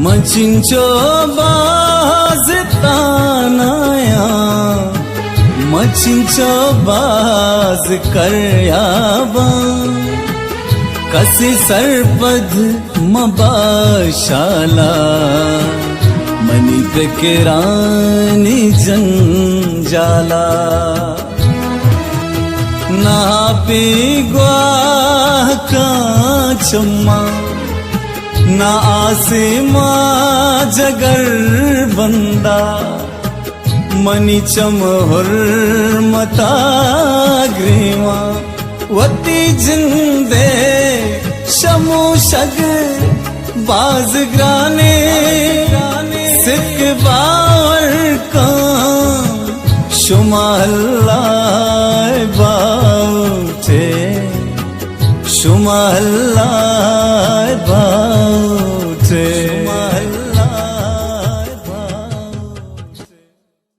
मचिंचो बाज तानाया मचिंचो बाज करयाबा कसी सरपद मबाशाला मनी प्रकिरानी जंजाला ना पीग्वा का चम्मा ना आसिमा जगर बंदा मनी चमहुर मता ग्रीवा वती जिंदे शमू शग बाजग्राने सिक बावर का शुमा अल्लाह